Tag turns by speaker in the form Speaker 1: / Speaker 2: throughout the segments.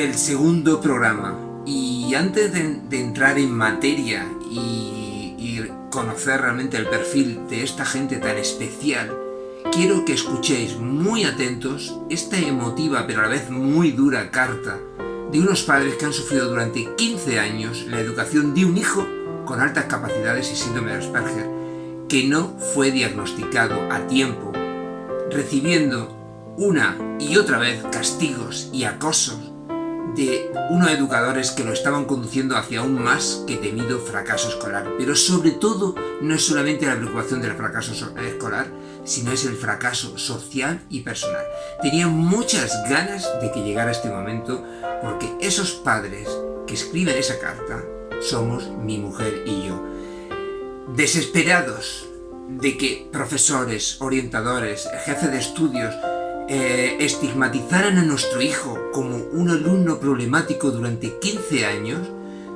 Speaker 1: el segundo programa y antes de entrar en materia y conocer realmente el perfil de esta gente tan especial, quiero que escuchéis muy atentos esta emotiva pero a la vez muy dura carta de unos padres que han sufrido durante 15 años la educación de un hijo con altas capacidades y síndrome de Asperger, que no fue diagnosticado a tiempo, recibiendo una y otra vez castigos y acosos de unos educadores que lo estaban conduciendo hacia un más que temido fracaso escolar. Pero sobre todo no es solamente la preocupación del fracaso escolar, sino es el fracaso social y personal. Tenían muchas ganas de que llegara este momento, porque esos padres que escriben esa carta somos mi mujer y yo. Desesperados de que profesores, orientadores, jefes de estudios estigmatizaran a nuestro hijo como un alumno problemático durante 15 años,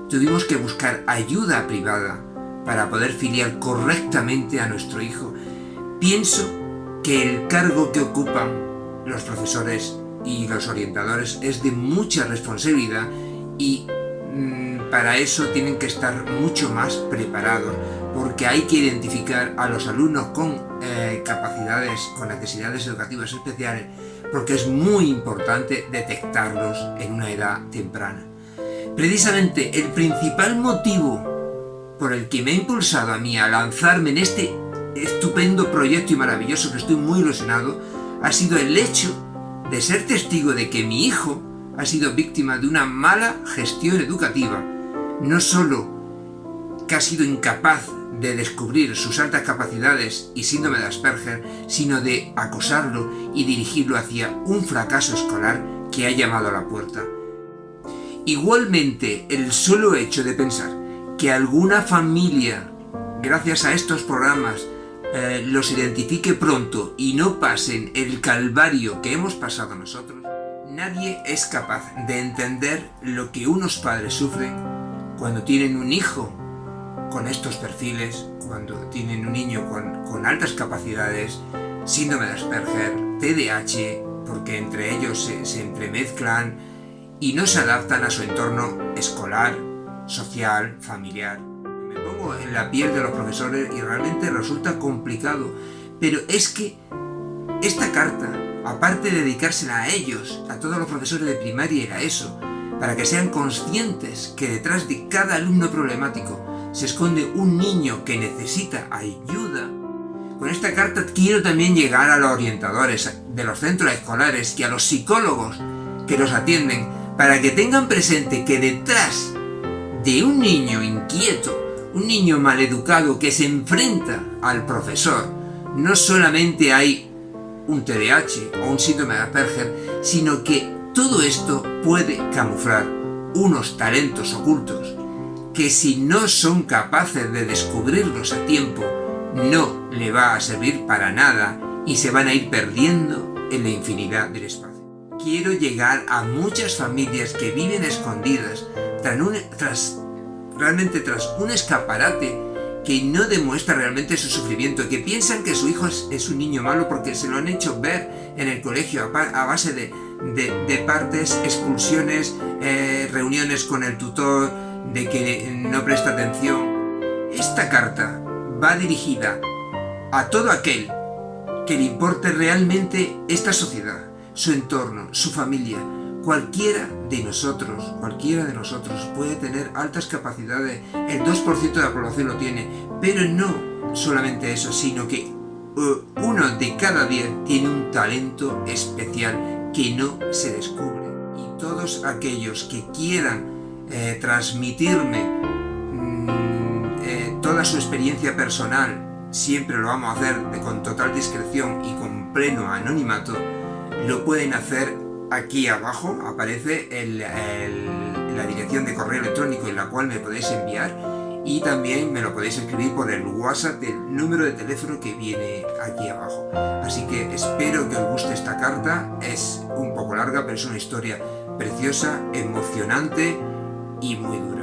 Speaker 1: tuvimos que buscar ayuda privada para poder filiar correctamente a nuestro hijo. Pienso que el cargo que ocupan los profesores y los orientadores es de mucha responsabilidad y para eso tienen que estar mucho más preparados, porque hay que identificar a los alumnos con capacidades, con necesidades educativas especiales, porque es muy importante detectarlos en una edad temprana. Precisamente el principal motivo por el que me ha impulsado a mí a lanzarme en este estupendo proyecto y maravilloso, que estoy muy ilusionado, ha sido el hecho de ser testigo de que mi hijo ha sido víctima de una mala gestión educativa. No solo que ha sido incapaz de descubrir sus altas capacidades y síndrome de Asperger, sino de acosarlo y dirigirlo hacia un fracaso escolar que ha llamado a la puerta. Igualmente, el solo hecho de pensar que alguna familia, gracias a estos programas, los identifique pronto y no pasen el calvario que hemos pasado nosotros, nadie es capaz de entender lo que unos padres sufren cuando tienen un hijo con estos perfiles, cuando tienen un niño con altas capacidades, síndrome de Asperger, TDAH, porque entre ellos se entremezclan y no se adaptan a su entorno escolar, social, familiar. Me pongo en la piel de los profesores y realmente resulta complicado, pero es que esta carta, aparte de dedicársela a ellos, a todos los profesores de primaria y la ESO, para que sean conscientes que detrás de cada alumno problemático se esconde un niño que necesita ayuda, con esta carta quiero también llegar a los orientadores de los centros escolares y a los psicólogos que los atienden, para que tengan presente que detrás de un niño inquieto, un niño maleducado que se enfrenta al profesor, no solamente hay un TDAH o un síndrome de Asperger, sino que todo esto puede camuflar unos talentos ocultos que, si no son capaces de descubrirlos a tiempo, no le va a servir para nada y se van a ir perdiendo en la infinidad del espacio. Quiero llegar a muchas familias que viven escondidas tras un escaparate que no demuestra realmente su sufrimiento, que piensan que su hijo es un niño malo porque se lo han hecho ver en el colegio a base de partes, expulsiones, reuniones con el tutor, de que no presta atención. Esta carta va dirigida a todo aquel que le importe realmente esta sociedad, su entorno, su familia. Cualquiera de nosotros puede tener altas capacidades, el 2% de la población lo tiene, pero no solamente eso, sino que uno de cada 10 tiene un talento especial que no se descubre. Y todos aquellos que quieran transmitirme toda su experiencia personal, siempre lo vamos a hacer con total discreción y con pleno anonimato, lo pueden hacer. Aquí abajo aparece la dirección de correo electrónico en la cual me podéis enviar, y también me lo podéis escribir por el WhatsApp del número de teléfono que viene aquí abajo. Así que espero que os guste esta carta. Es un poco larga, pero es una historia preciosa, emocionante y muy dura.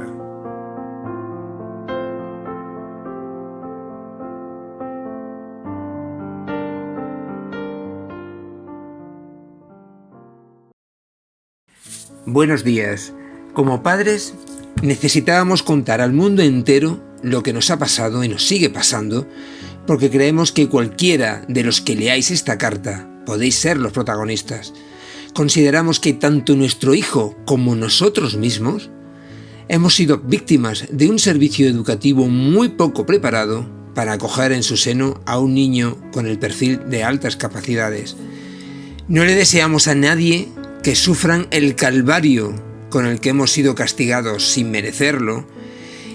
Speaker 1: Buenos días. Como padres, necesitábamos contar al mundo entero lo que nos ha pasado y nos sigue pasando, porque creemos que cualquiera de los que leáis esta carta podéis ser los protagonistas. Consideramos que tanto nuestro hijo como nosotros mismos hemos sido víctimas de un servicio educativo muy poco preparado para acoger en su seno a un niño con el perfil de altas capacidades. No le deseamos a nadie que sufran el calvario con el que hemos sido castigados sin merecerlo,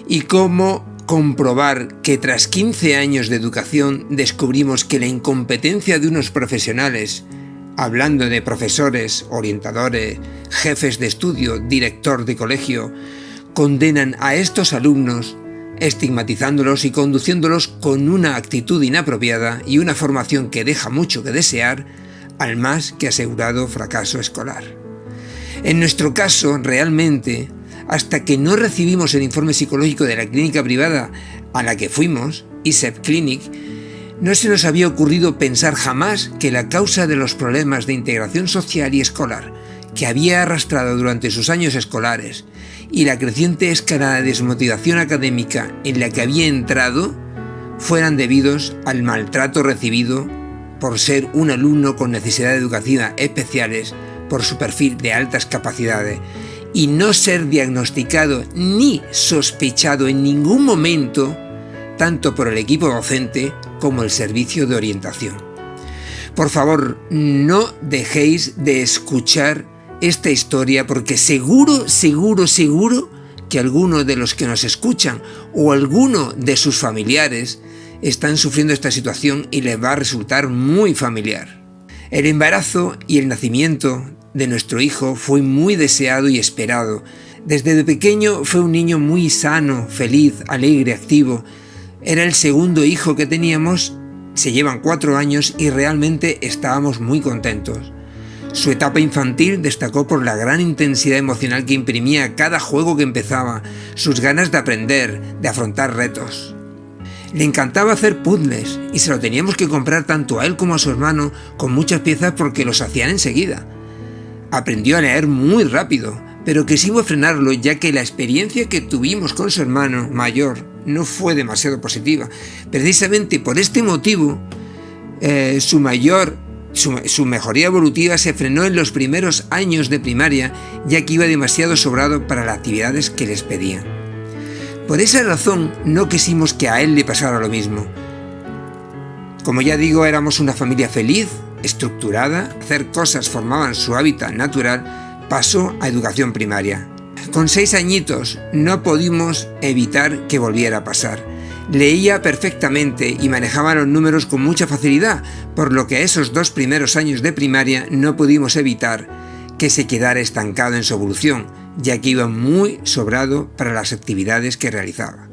Speaker 1: y cómo comprobar que tras 15 años de educación descubrimos que la incompetencia de unos profesionales, hablando de profesores, orientadores, jefes de estudio, director de colegio, condenan a estos alumnos, estigmatizándolos y conduciéndolos con una actitud inapropiada y una formación que deja mucho que desear, al más que asegurado fracaso escolar. En nuestro caso, realmente, hasta que no recibimos el informe psicológico de la clínica privada a la que fuimos, ISEP Clinic, no se nos había ocurrido pensar jamás que la causa de los problemas de integración social y escolar que había arrastrado durante sus años escolares y la creciente escalada de desmotivación académica en la que había entrado fueran debidos al maltrato recibido por ser un alumno con necesidades educativas especiales por su perfil de altas capacidades y no ser diagnosticado ni sospechado en ningún momento, tanto por el equipo docente como el servicio de orientación. Por favor, no dejéis de escuchar esta historia, porque seguro que alguno de los que nos escuchan o alguno de sus familiares están sufriendo esta situación y les va a resultar muy familiar. El embarazo y el nacimiento de nuestro hijo fue muy deseado y esperado. Desde pequeño fue un niño muy sano, feliz, alegre, activo. Era el segundo hijo que teníamos, se llevan 4 años y realmente estábamos muy contentos. Su etapa infantil destacó por la gran intensidad emocional que imprimía a cada juego que empezaba, sus ganas de aprender, de afrontar retos. Le encantaba hacer puzzles y se lo teníamos que comprar tanto a él como a su hermano con muchas piezas porque los hacían enseguida. Aprendió a leer muy rápido, pero quisimos frenarlo ya que la experiencia que tuvimos con su hermano mayor no fue demasiado positiva. Precisamente por este motivo, su mejoría evolutiva se frenó en los primeros años de primaria, ya que iba demasiado sobrado para las actividades que les pedían. Por esa razón no quisimos que a él le pasara lo mismo. Como ya digo, éramos una familia feliz, estructurada, hacer cosas formaban su hábitat natural, pasó a educación primaria. Con 6 añitos no pudimos evitar que volviera a pasar. Leía perfectamente y manejaba los números con mucha facilidad, por lo que esos 2 primeros años de primaria no pudimos evitar que se quedara estancado en su evolución, ya que iba muy sobrado para las actividades que realizaba.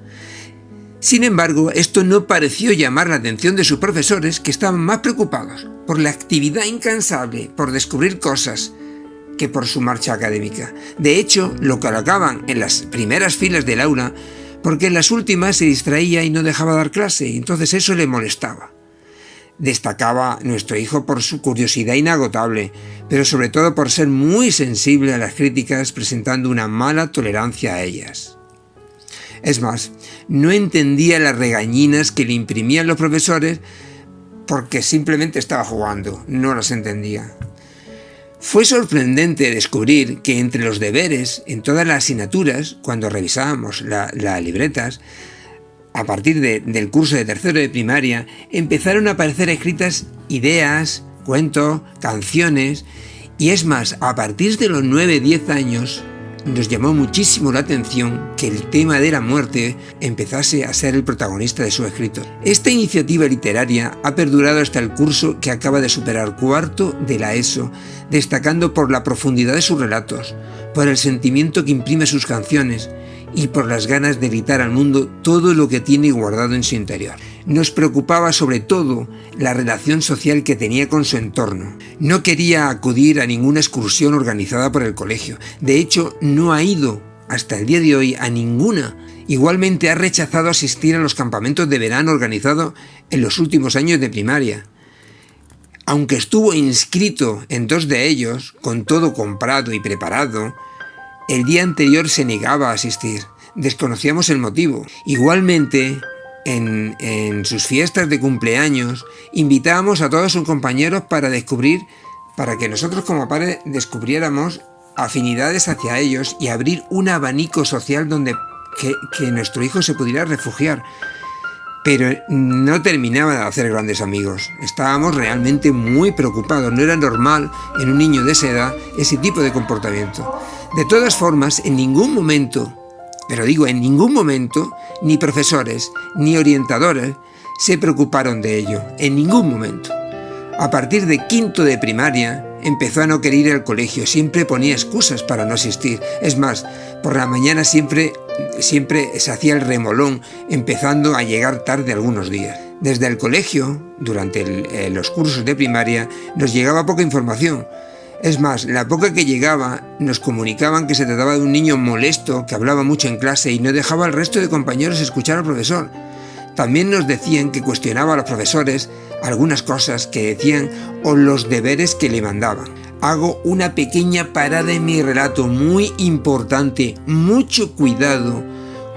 Speaker 1: Sin embargo, esto no pareció llamar la atención de sus profesores, que estaban más preocupados por la actividad incansable, por descubrir cosas, que por su marcha académica. De hecho, lo colocaban en las primeras filas del aula, porque en las últimas se distraía y no dejaba dar clase, y entonces eso le molestaba. Destacaba nuestro hijo por su curiosidad inagotable, pero sobre todo por ser muy sensible a las críticas, presentando una mala tolerancia a ellas. Es más, no entendía las regañinas que le imprimían los profesores porque simplemente estaba jugando, no las entendía. Fue sorprendente descubrir que entre los deberes, en todas las asignaturas, cuando revisábamos las libretas, a partir del curso de tercero de primaria, empezaron a aparecer escritas ideas, cuentos, canciones, y es más, a partir de los 9-10 años, nos llamó muchísimo la atención que el tema de la muerte empezase a ser el protagonista de sus escritos. Esta iniciativa literaria ha perdurado hasta el curso que acaba de superar 4º de la ESO, destacando por la profundidad de sus relatos, por el sentimiento que imprime sus canciones y por las ganas de gritar al mundo todo lo que tiene guardado en su interior. Nos preocupaba sobre todo la relación social que tenía con su entorno. No quería acudir a ninguna excursión organizada por el colegio. De hecho, no ha ido hasta el día de hoy a ninguna. Igualmente ha rechazado asistir a los campamentos de verano organizados en los últimos años de primaria. Aunque estuvo inscrito en 2 de ellos, con todo comprado y preparado, El día anterior se negaba a asistir. Desconocíamos el motivo. Igualmente, en sus fiestas de cumpleaños, invitábamos a todos sus compañeros para que nosotros como padres descubriéramos afinidades hacia ellos y abrir un abanico social donde que nuestro hijo se pudiera refugiar. Pero no terminaba de hacer grandes amigos. Estábamos realmente muy preocupados. No era normal en un niño de esa edad ese tipo de comportamiento. De todas formas, en ningún momento, pero digo en ningún momento, ni profesores ni orientadores se preocuparon de ello. En ningún momento. A partir de quinto de primaria empezó a no querer ir al colegio. Siempre ponía excusas para no asistir. Es más, por la mañana siempre se hacía el remolón, empezando a llegar tarde algunos días. Desde el colegio, durante los cursos de primaria, nos llegaba poca información. Es más, la poca que llegaba nos comunicaban que se trataba de un niño molesto que hablaba mucho en clase y no dejaba al resto de compañeros escuchar al profesor. También nos decían que cuestionaba a los profesores algunas cosas que decían o los deberes que le mandaban. Hago una pequeña parada en mi relato muy importante. Mucho cuidado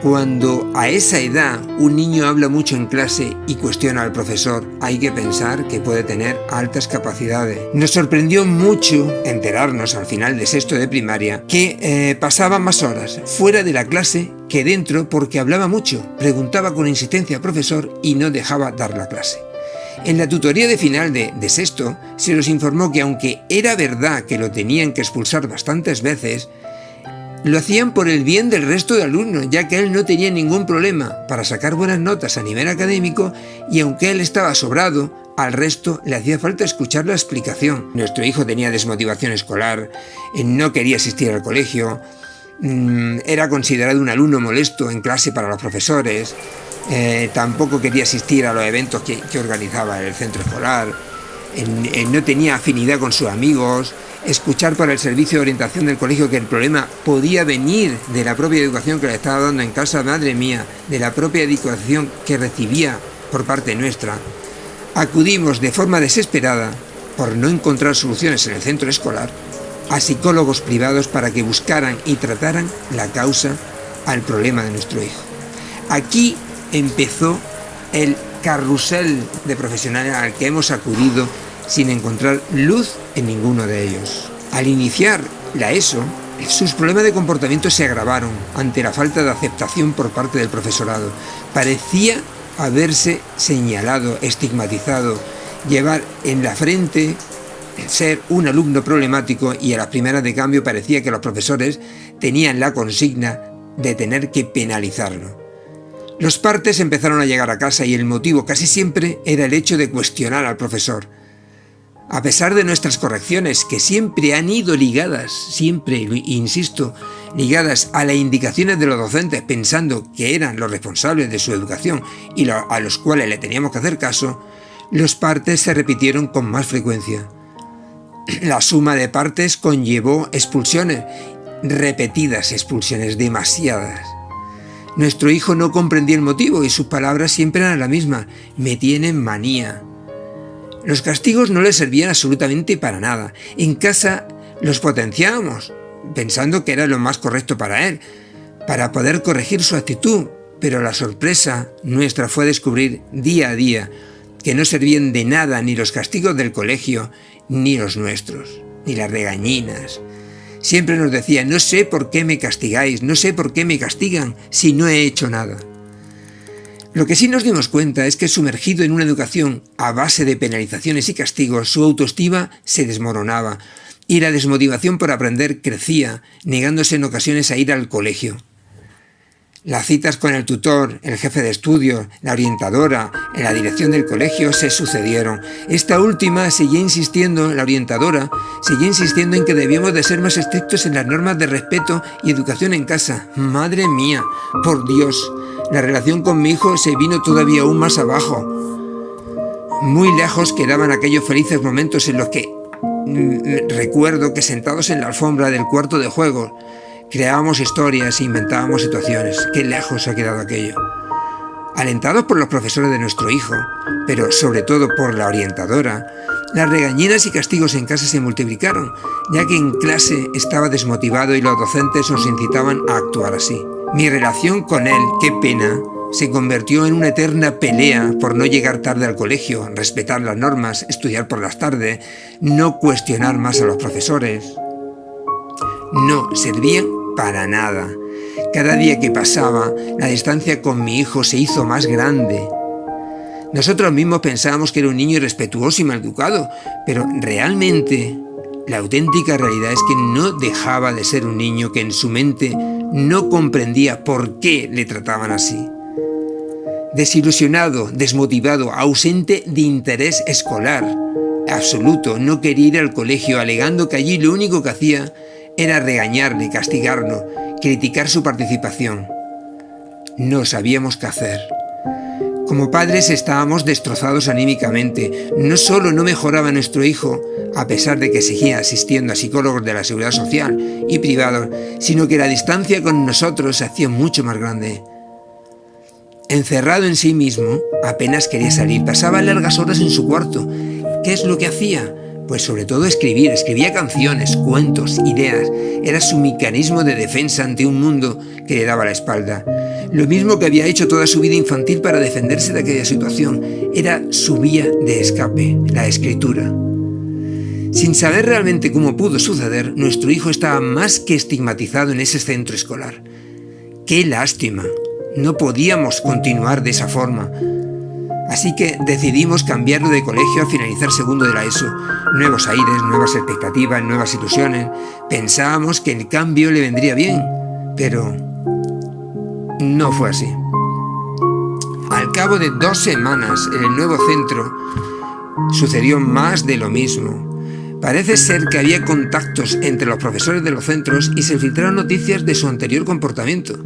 Speaker 1: cuando a esa edad un niño habla mucho en clase y cuestiona al profesor. Hay que pensar que puede tener altas capacidades. Nos sorprendió mucho enterarnos al final de sexto de primaria que pasaba más horas fuera de la clase que dentro porque hablaba mucho, preguntaba con insistencia al profesor y no dejaba dar la clase. En la tutoría de final de sexto se nos informó que aunque era verdad que lo tenían que expulsar bastantes veces, lo hacían por el bien del resto de alumnos, ya que él no tenía ningún problema para sacar buenas notas a nivel académico y aunque él estaba sobrado, al resto le hacía falta escuchar la explicación. Nuestro hijo tenía desmotivación escolar, no quería asistir al colegio, era considerado un alumno molesto en clase para los profesores, tampoco quería asistir a los eventos que organizaba el centro escolar, no tenía afinidad con sus amigos. Escuchar por el servicio de orientación del colegio que el problema podía venir de la propia educación que le estaba dando en casa, madre mía, de la propia educación que recibía por parte nuestra. Acudimos de forma desesperada, por no encontrar soluciones en el centro escolar, a psicólogos privados para que buscaran y trataran la causa al problema de nuestro hijo. Aquí empezó el carrusel de profesionales al que hemos acudido sin encontrar luz en ninguno de ellos. Al iniciar la ESO, sus problemas de comportamiento se agravaron ante la falta de aceptación por parte del profesorado. Parecía haberse señalado, estigmatizado, llevar en la frente ser un alumno problemático y a las primeras de cambio parecía que los profesores tenían la consigna de tener que penalizarlo. Los partes empezaron a llegar a casa y el motivo casi siempre era el hecho de cuestionar al profesor. A pesar de nuestras correcciones, que siempre han ido ligadas, ligadas a las indicaciones de los docentes, pensando que eran los responsables de su educación y a los cuales le teníamos que hacer caso, los partes se repitieron con más frecuencia. La suma de partes conllevó expulsiones, repetidas expulsiones, demasiadas. Nuestro hijo no comprendía el motivo y sus palabras siempre eran la misma: me tienen manía. Los castigos no le servían absolutamente para nada. En casa los potenciábamos, pensando que era lo más correcto para él, para poder corregir su actitud, pero la sorpresa nuestra fue descubrir día a día que no servían de nada ni los castigos del colegio, ni los nuestros, ni las regañinas. Siempre nos decía: no sé por qué me castigáis, no sé por qué me castigan si no he hecho nada. Lo que sí nos dimos cuenta es que sumergido en una educación a base de penalizaciones y castigos, su autoestima se desmoronaba y la desmotivación por aprender crecía, negándose en ocasiones a ir al colegio. Las citas con el tutor, el jefe de estudios, la orientadora, en la dirección del colegio se sucedieron. Esta última la orientadora seguía insistiendo en que debíamos de ser más estrictos en las normas de respeto y educación en casa. Madre mía, por Dios, la relación con mi hijo se vino todavía aún más abajo. Muy lejos quedaban aquellos felices momentos en los que recuerdo que sentados en la alfombra del cuarto de juegos creábamos historias e inventábamos situaciones. Qué lejos ha quedado aquello. Alentados por los profesores de nuestro hijo, pero sobre todo por la orientadora, Las regañinas y castigos en casa se multiplicaron, ya que en clase estaba desmotivado y los docentes nos incitaban a actuar así. Mi relación con él, qué pena, se convirtió en una eterna pelea por no llegar tarde al colegio, respetar las normas, estudiar por las tardes, no cuestionar más a los profesores. No servían para nada. Cada día que pasaba, la distancia con mi hijo se hizo más grande. Nosotros mismos pensábamos que era un niño irrespetuoso y maleducado, pero realmente la auténtica realidad es que no dejaba de ser un niño que en su mente no comprendía por qué le trataban así. Desilusionado, desmotivado, ausente de interés escolar absoluto, no quería ir al colegio, alegando que allí lo único que hacía era regañarle, castigarlo, criticar su participación. No sabíamos qué hacer. Como padres estábamos destrozados anímicamente. No solo no mejoraba nuestro hijo, a pesar de que seguía asistiendo a psicólogos de la Seguridad Social y privados, sino que la distancia con nosotros se hacía mucho más grande. Encerrado en sí mismo, apenas quería salir, pasaba largas horas en su cuarto. ¿Qué es lo que hacía? Pues sobre todo escribir, escribía canciones, cuentos, ideas. Era su mecanismo de defensa ante un mundo que le daba la espalda. Lo mismo que había hecho toda su vida infantil para defenderse de aquella situación. Era su vía de escape, la escritura. Sin saber realmente cómo pudo suceder, nuestro hijo estaba más que estigmatizado en ese centro escolar. ¡Qué lástima! No podíamos continuar de esa forma. Así que decidimos cambiarlo de colegio al finalizar segundo de la ESO. Nuevos aires, nuevas expectativas, nuevas ilusiones. Pensábamos que el cambio le vendría bien, pero no fue así. Al cabo de 2 semanas en el nuevo centro, sucedió más de lo mismo. Parece ser que había contactos entre los profesores de los centros y se filtraron noticias de su anterior comportamiento.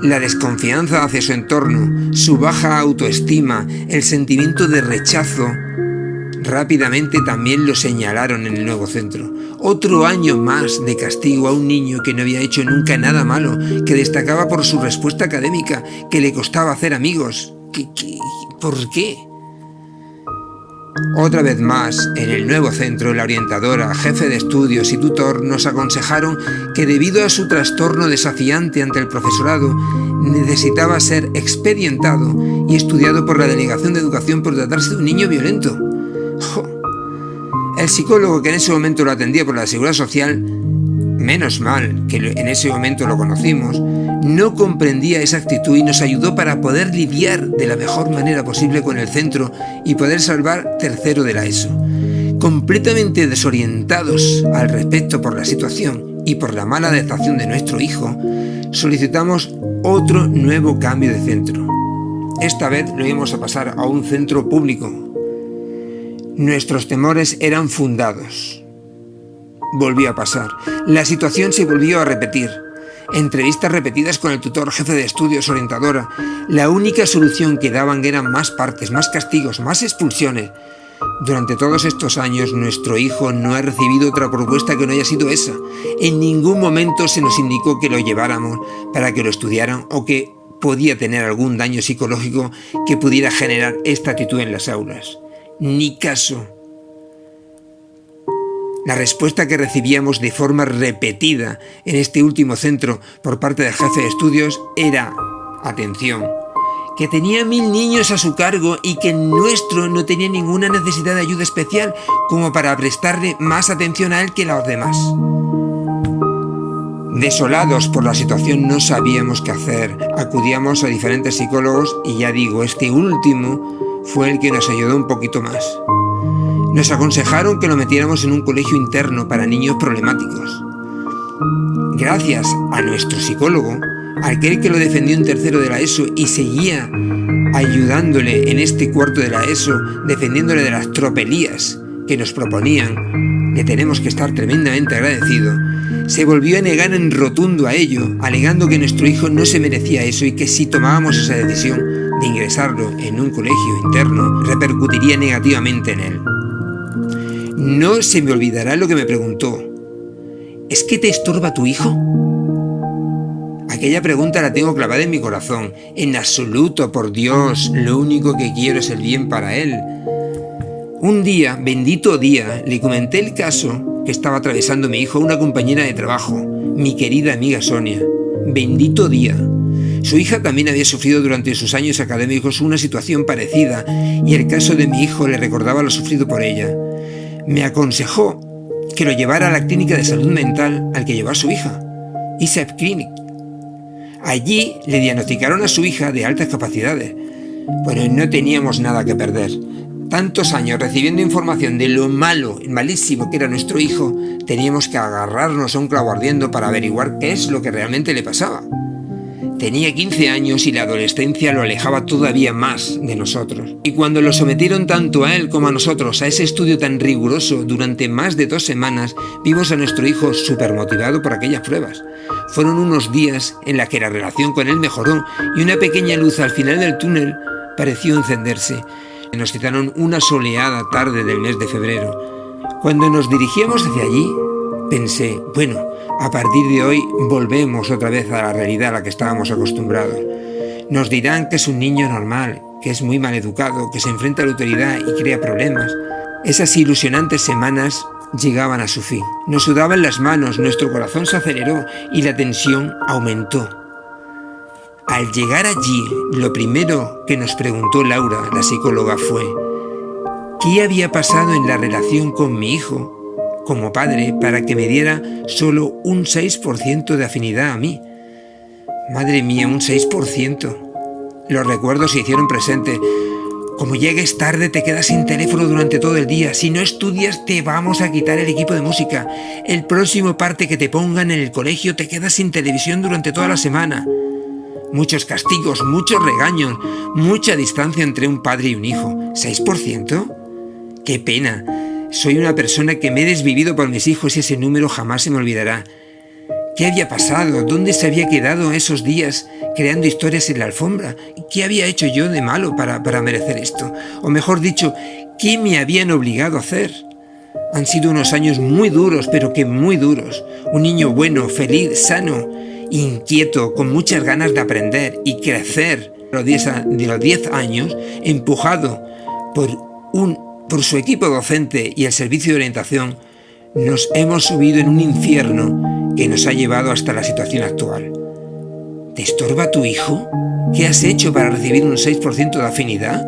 Speaker 1: La desconfianza hacia su entorno, su baja autoestima, el sentimiento de rechazo, rápidamente también lo señalaron en el nuevo centro. Otro año más de castigo a un niño que no había hecho nunca nada malo, que destacaba por su respuesta académica, que le costaba hacer amigos. ¿Por qué? Otra vez más, en el nuevo centro, la orientadora, jefe de estudios y tutor nos aconsejaron que debido a su trastorno desafiante ante el profesorado, necesitaba ser expedientado y estudiado por la Delegación de Educación por tratarse de un niño violento. El psicólogo que en ese momento lo atendía por la Seguridad Social, menos mal que en ese momento lo conocimos, no comprendía esa actitud y nos ayudó para poder lidiar de la mejor manera posible con el centro y poder salvar tercero de la ESO. Completamente desorientados al respecto por la situación y por la mala adaptación de nuestro hijo, solicitamos otro nuevo cambio de centro. Esta vez lo íbamos a pasar a un centro público. Nuestros temores eran fundados. Volvió a pasar. La situación se volvió a repetir. Entrevistas repetidas con el tutor, jefe de estudios, orientadora. La única solución que daban eran más partes, más castigos, más expulsiones. Durante todos estos años, nuestro hijo no ha recibido otra propuesta que no haya sido esa. En ningún momento se nos indicó que lo lleváramos para que lo estudiaran o que podía tener algún daño psicológico que pudiera generar esta actitud en las aulas. Ni caso. La respuesta que recibíamos de forma repetida en este último centro por parte del jefe de estudios era, atención, que tenía 1000 niños a su cargo y que el nuestro no tenía ninguna necesidad de ayuda especial como para prestarle más atención a él que a los demás. Desolados por la situación no sabíamos qué hacer. Acudíamos a diferentes psicólogos y ya digo, este último fue el que nos ayudó un poquito más. Nos aconsejaron que lo metiéramos en un colegio interno para niños problemáticos. Gracias a nuestro psicólogo, aquel que lo defendió en tercero de la ESO y seguía ayudándole en este cuarto de la ESO, defendiéndole de las tropelías que nos proponían, le tenemos que estar tremendamente agradecido, se volvió a negar en rotundo a ello, alegando que nuestro hijo no se merecía eso y que si tomábamos esa decisión de ingresarlo en un colegio interno, repercutiría negativamente en él. No se me olvidará lo que me preguntó. ¿Es que te estorba tu hijo? Aquella pregunta la tengo clavada en mi corazón. En absoluto, por Dios, lo único que quiero es el bien para él. Un día, bendito día, le comenté el caso que estaba atravesando mi hijo a una compañera de trabajo, mi querida amiga Sonia. Bendito día. Su hija también había sufrido durante sus años académicos una situación parecida y el caso de mi hijo le recordaba lo sufrido por ella. Me aconsejó que lo llevara a la clínica de salud mental al que llevó a su hija, ISEP Clinic. Allí le diagnosticaron a su hija de altas capacidades, pero no teníamos nada que perder. Tantos años recibiendo información de lo malo, malísimo que era nuestro hijo, teníamos que agarrarnos a un clavo ardiendo para averiguar qué es lo que realmente le pasaba. Tenía 15 años y la adolescencia lo alejaba todavía más de nosotros. Y cuando lo sometieron tanto a él como a nosotros a ese estudio tan riguroso durante más de 2 semanas, vimos a nuestro hijo súper motivado por aquellas pruebas. Fueron unos días en los que la relación con él mejoró y una pequeña luz al final del túnel pareció encenderse. Nos citaron una soleada tarde del mes de febrero. Cuando nos dirigíamos hacia allí, pensé, bueno, a partir de hoy volvemos otra vez a la realidad a la que estábamos acostumbrados. Nos dirán que es un niño normal, que es muy mal educado, que se enfrenta a la autoridad y crea problemas. Esas ilusionantes semanas llegaban a su fin. Nos sudaban las manos, nuestro corazón se aceleró y la tensión aumentó. Al llegar allí, lo primero que nos preguntó Laura, la psicóloga, fue ¿qué había pasado en la relación con mi hijo como padre para que me diera solo un 6% de afinidad a mí? Madre mía, un 6%. Los recuerdos se hicieron presentes. Como llegues tarde te quedas sin teléfono durante todo el día. Si no estudias te vamos a quitar el equipo de música. El próximo parte que te pongan en el colegio te quedas sin televisión durante toda la semana. Muchos castigos, muchos regaños, mucha distancia entre un padre y un hijo. ¿6%? ¡Qué pena! Soy una persona que me he desvivido por mis hijos y ese número jamás se me olvidará. ¿Qué había pasado? ¿Dónde se había quedado esos días creando historias en la alfombra? ¿Qué había hecho yo de malo para merecer esto? O mejor dicho, ¿qué me habían obligado a hacer? Han sido unos años muy duros, pero que muy duros. Un niño bueno, feliz, sano, inquieto, con muchas ganas de aprender y crecer de los 10 años, empujado por su equipo docente y el servicio de orientación, nos hemos subido en un infierno que nos ha llevado hasta la situación actual. ¿Te estorba tu hijo? ¿Qué has hecho para recibir un 6% de afinidad?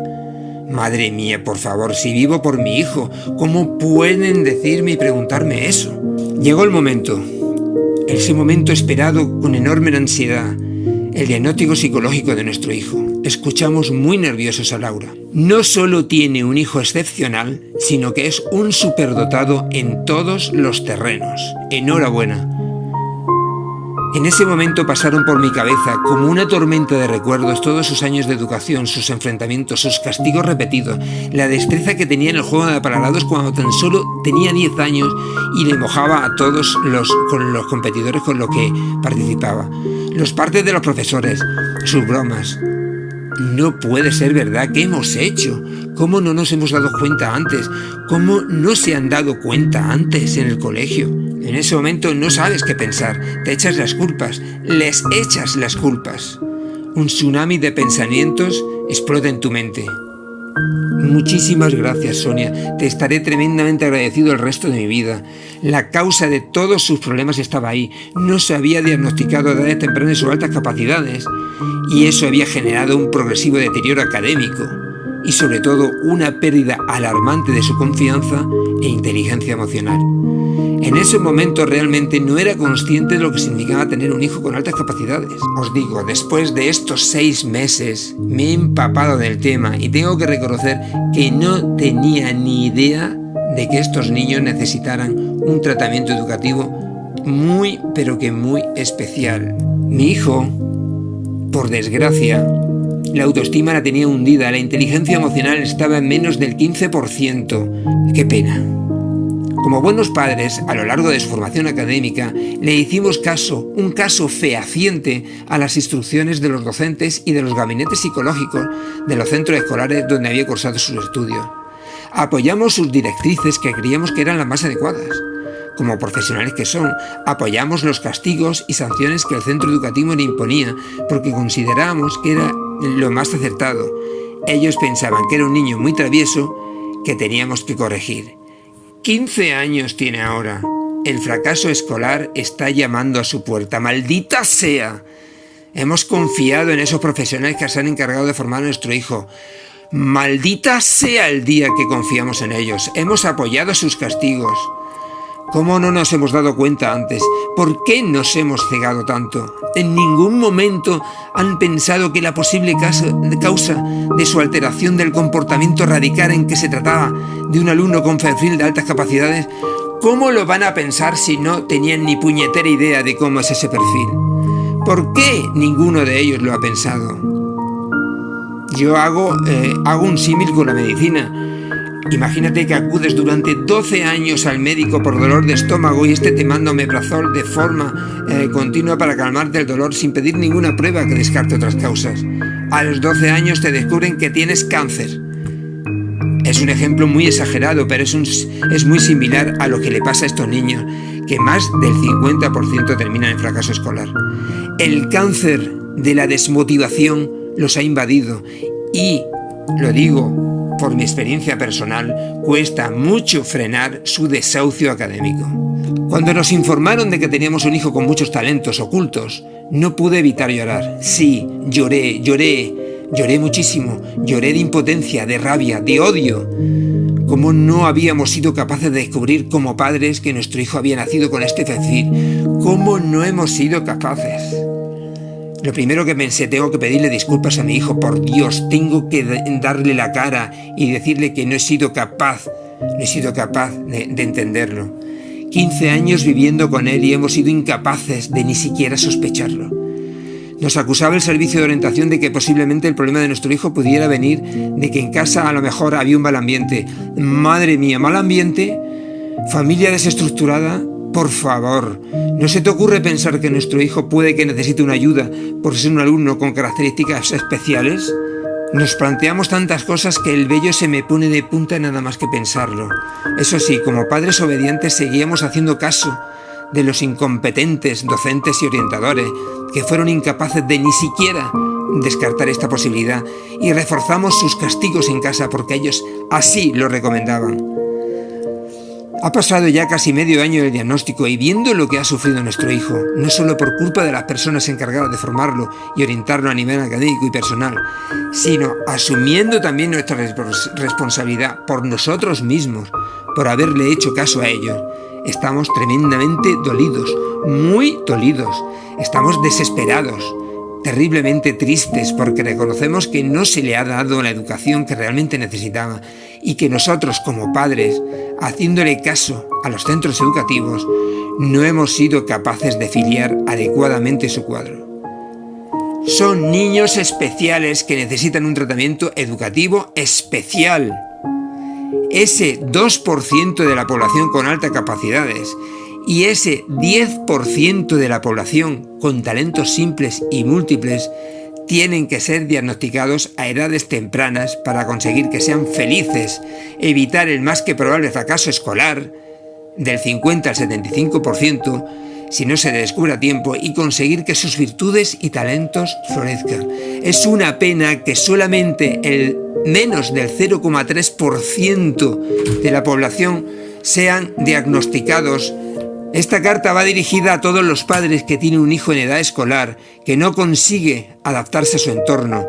Speaker 1: Madre mía, por favor, si vivo por mi hijo, ¿cómo pueden decirme y preguntarme eso? Llegó el momento, ese momento esperado con enorme ansiedad, el diagnóstico psicológico de nuestro hijo. Escuchamos muy nerviosos a Laura. No solo tiene un hijo excepcional, sino que es un superdotado en todos los terrenos. Enhorabuena. En ese momento pasaron por mi cabeza como una tormenta de recuerdos todos sus años de educación, sus enfrentamientos, sus castigos repetidos, la destreza que tenía en el juego de apalabrados cuando tan solo tenía 10 años y le mojaba a todos los competidores con los que participaba. Los partes de los profesores, sus bromas. No puede ser verdad. ¿Qué hemos hecho? ¿Cómo no nos hemos dado cuenta antes? ¿Cómo no se han dado cuenta antes en el colegio? En ese momento no sabes qué pensar. Te echas las culpas. Les echas las culpas. Un tsunami de pensamientos explota en tu mente. Muchísimas gracias, Sonia. Te estaré tremendamente agradecido el resto de mi vida. La causa de todos sus problemas estaba ahí. No se había diagnosticado a edades tempranas sus altas capacidades y eso había generado un progresivo deterioro académico y sobre todo una pérdida alarmante de su confianza e inteligencia emocional. En ese momento realmente no era consciente de lo que significaba tener un hijo con altas capacidades. Os digo, después de estos 6 meses me he empapado del tema y tengo que reconocer que no tenía ni idea de que estos niños necesitaran un tratamiento educativo muy, pero que muy especial. Mi hijo, por desgracia, la autoestima la tenía hundida, la inteligencia emocional estaba en menos del 15%. ¡Qué pena! Como buenos padres, a lo largo de su formación académica, le hicimos un caso fehaciente a las instrucciones de los docentes y de los gabinetes psicológicos de los centros escolares donde había cursado sus estudios. Apoyamos sus directrices que creíamos que eran las más adecuadas. Como profesionales que son, apoyamos los castigos y sanciones que el centro educativo le imponía porque considerábamos que era lo más acertado. Ellos pensaban que era un niño muy travieso que teníamos que corregir. 15 años tiene ahora. El fracaso escolar está llamando a su puerta. ¡Maldita sea! Hemos confiado en esos profesionales que se han encargado de formar a nuestro hijo. ¡Maldita sea el día que confiamos en ellos! Hemos apoyado sus castigos. ¿Cómo no nos hemos dado cuenta antes? ¿Por qué nos hemos cegado tanto? En ningún momento han pensado que la posible causa de su alteración del comportamiento radicara en que se trataba de un alumno con perfil de altas capacidades. ¿Cómo lo van a pensar si no tenían ni puñetera idea de cómo es ese perfil? ¿Por qué ninguno de ellos lo ha pensado? Yo hago un símil con la medicina. Imagínate que acudes durante 12 años al médico por dolor de estómago y te manda omeprazol de forma continua para calmarte el dolor sin pedir ninguna prueba que descarte otras causas. A los 12 años te descubren que tienes cáncer. Es un ejemplo muy exagerado, pero es muy similar a lo que le pasa a estos niños, que más del 50% terminan en fracaso escolar. El cáncer de la desmotivación los ha invadido y, lo digo por mi experiencia personal, cuesta mucho frenar su desahucio académico. Cuando nos informaron de que teníamos un hijo con muchos talentos ocultos, no pude evitar llorar. Sí, lloré muchísimo, lloré de impotencia, de rabia, de odio. ¿Cómo no habíamos sido capaces de descubrir como padres que nuestro hijo había nacido con este perfil? ¿Cómo no hemos sido capaces? Lo primero que pensé, tengo que pedirle disculpas a mi hijo, por Dios, tengo que darle la cara y decirle que no he sido capaz de entenderlo. 15 años viviendo con él y hemos sido incapaces de ni siquiera sospecharlo. Nos acusaba el servicio de orientación de que posiblemente el problema de nuestro hijo pudiera venir de que en casa a lo mejor había un mal ambiente. Madre mía, ¿mal ambiente? ¿Familia desestructurada? Por favor, ¿no se te ocurre pensar que nuestro hijo puede que necesite una ayuda por ser un alumno con características especiales? Nos planteamos tantas cosas que el vello se me pone de punta nada más que pensarlo. Eso sí, como padres obedientes seguíamos haciendo caso de los incompetentes docentes y orientadores que fueron incapaces de ni siquiera descartar esta posibilidad, y reforzamos sus castigos en casa porque ellos así lo recomendaban. Ha pasado ya casi medio año del diagnóstico y viendo lo que ha sufrido nuestro hijo, no solo por culpa de las personas encargadas de formarlo y orientarlo a nivel académico y personal, sino asumiendo también nuestra responsabilidad por nosotros mismos, por haberle hecho caso a ellos. Estamos tremendamente dolidos, muy dolidos, estamos desesperados, terriblemente tristes porque reconocemos que no se le ha dado la educación que realmente necesitaba y que nosotros como padres, haciéndole caso a los centros educativos, no hemos sido capaces de filiar adecuadamente su cuadro. Son niños especiales que necesitan un tratamiento educativo especial. Ese 2% de la población con altas capacidades y ese 10% de la población con talentos simples y múltiples tienen que ser diagnosticados a edades tempranas para conseguir que sean felices, evitar el más que probable fracaso escolar del 50 al 75% si no se descubre a tiempo y conseguir que sus virtudes y talentos florezcan. Es una pena que solamente el menos del 0,3% de la población sean diagnosticados. Esta carta va dirigida a todos los padres que tienen un hijo en edad escolar, que no consigue adaptarse a su entorno.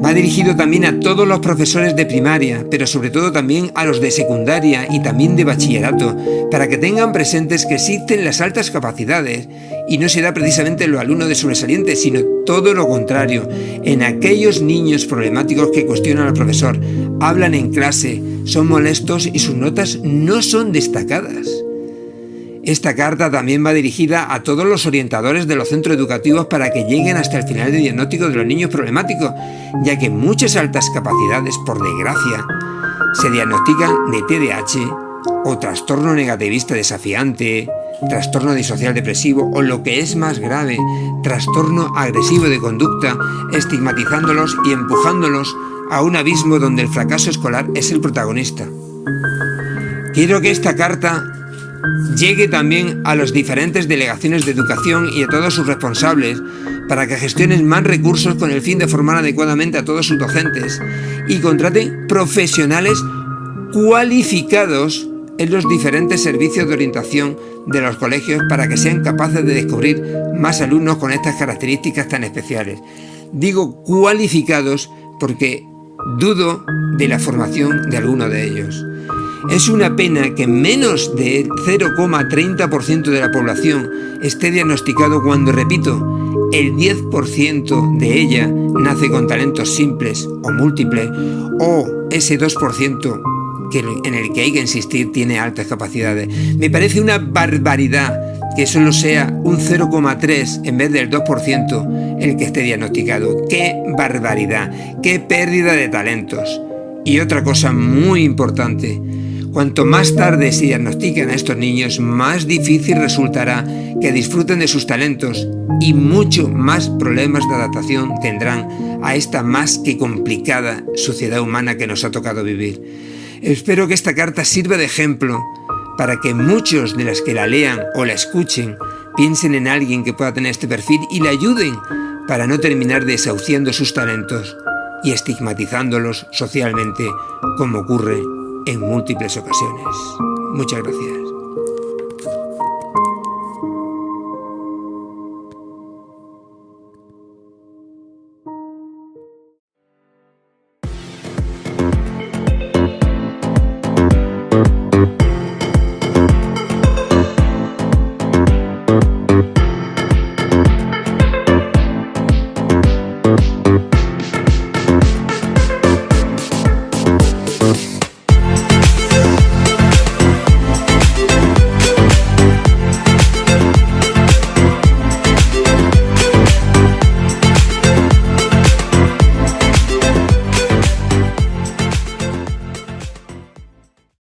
Speaker 1: Va dirigido también a todos los profesores de primaria, pero sobre todo también a los de secundaria y también de bachillerato, para que tengan presentes que existen las altas capacidades y no se da precisamente en los alumnos de sobresalientes, sino todo lo contrario, en aquellos niños problemáticos que cuestionan al profesor, hablan en clase, son molestos y sus notas no son destacadas. Esta carta también va dirigida a todos los orientadores de los centros educativos para que lleguen hasta el final del diagnóstico de los niños problemáticos, ya que muchas altas capacidades, por desgracia, se diagnostican de TDAH o trastorno negativista desafiante, trastorno disocial depresivo o, lo que es más grave, trastorno agresivo de conducta, estigmatizándolos y empujándolos a un abismo donde el fracaso escolar es el protagonista. Quiero que esta carta llegue también a las diferentes delegaciones de educación y a todos sus responsables para que gestionen más recursos con el fin de formar adecuadamente a todos sus docentes y contraten profesionales cualificados en los diferentes servicios de orientación de los colegios para que sean capaces de descubrir más alumnos con estas características tan especiales. Digo cualificados porque dudo de la formación de algunos de ellos. Es una pena que menos del 0,30% de la población esté diagnosticado cuando, repito, el 10% de ella nace con talentos simples o múltiples, o ese 2% en el que hay que insistir tiene altas capacidades. Me parece una barbaridad que solo sea un 0,3 en vez del 2% el que esté diagnosticado. ¡Qué barbaridad! ¡Qué pérdida de talentos! Y otra cosa muy importante, cuanto más tarde se diagnostican a estos niños, más difícil resultará que disfruten de sus talentos y mucho más problemas de adaptación tendrán a esta más que complicada sociedad humana que nos ha tocado vivir. Espero que esta carta sirva de ejemplo para que muchos de las que la lean o la escuchen piensen en alguien que pueda tener este perfil y le ayuden para no terminar desahuciando sus talentos y estigmatizándolos socialmente como ocurre en múltiples ocasiones. Muchas gracias.